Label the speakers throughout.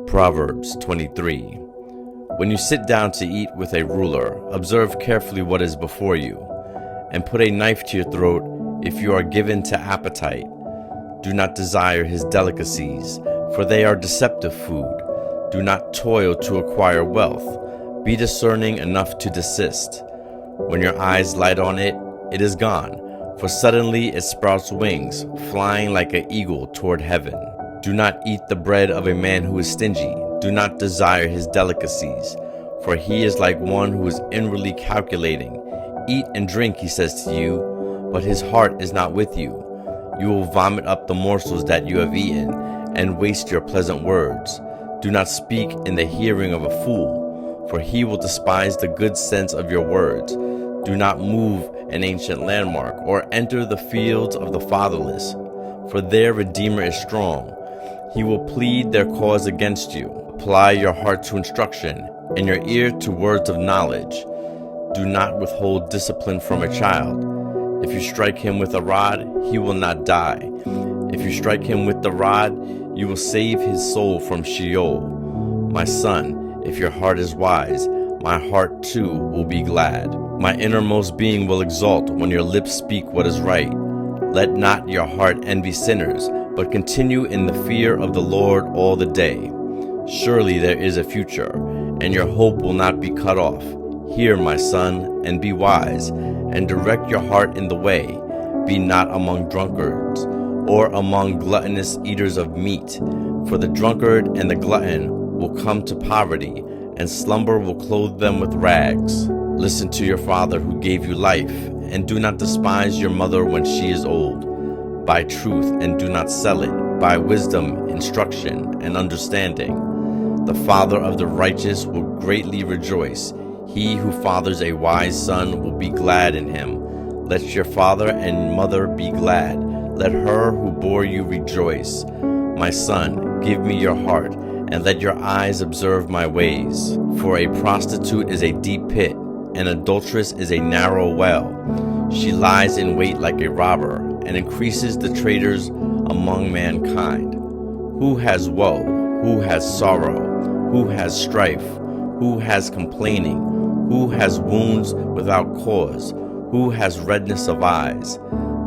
Speaker 1: Proverbs 23. When you sit down to eat with a ruler, observe carefully what is before you, and put a knife to your throat if you are given to appetite. Do not desire his delicacies, for they are deceptive food. Do not toil to acquire wealth. Be discerning enough to desist. When your eyes light on it, it is gone, for suddenly it sprouts wings, flying like an eagle toward heaven. Do not eat the bread of a man who is stingy. Do not desire his delicacies, for he is like one who is inwardly calculating. Eat and drink, he says to you, but his heart is not with you. You will vomit up the morsels that you have eaten, and waste your pleasant words. Do not speak in the hearing of a fool, for he will despise the good sense of your words. Do not move an ancient landmark, or enter the fields of the fatherless, for their Redeemer is strong. He will plead their cause against you. Apply your heart to instruction, and your ear to words of knowledge. Do not withhold discipline from a child. If you strike him with a rod, he will not die. If you strike him with the rod, you will save his soul from Sheol. My son, if your heart is wise, my heart too will be glad. My innermost being will exult when your lips speak what is right. Let not your heart envy sinners, but continue in the fear of the Lord all the day. Surely there is a future, and your hope will not be cut off. Hear, my son, and be wise, and direct your heart in the way. Be not among drunkards, or among gluttonous eaters of meat, for the drunkard and the glutton will come to poverty, and slumber will clothe them with rags. Listen to your father who gave you life, and do not despise your mother when she is old. Buy truth and do not sell it. Buy wisdom, instruction, and understanding. The father of the righteous will greatly rejoice. He who fathers a wise son will be glad in him. Let your father and mother be glad. Let her who bore you rejoice. My son, give me your heart, and let your eyes observe my ways. For a prostitute is a deep pit, an adulteress is a narrow well. She lies in wait like a robber, and increases the traitors among mankind. Who has woe? Who has sorrow? Who has strife? Who has complaining? Who has wounds without cause? Who has redness of eyes?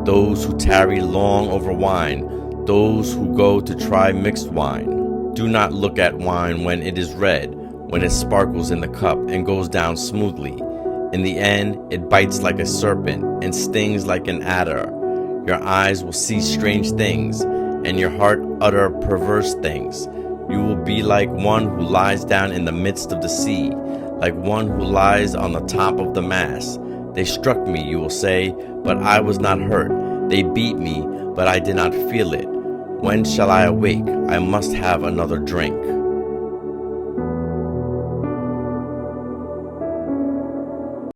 Speaker 1: Those who tarry long over wine, those who go to try mixed wine. Do not look at wine when it is red, when it sparkles in the cup and goes down smoothly. In the end, it bites like a serpent and stings like an adder. Your eyes will see strange things, and your heart utter perverse things. You will be like one who lies down in the midst of the sea, like one who lies on the top of the mast. They struck me, you will say, but I was not hurt. They beat me, but I did not feel it. When shall I awake? I must have another drink.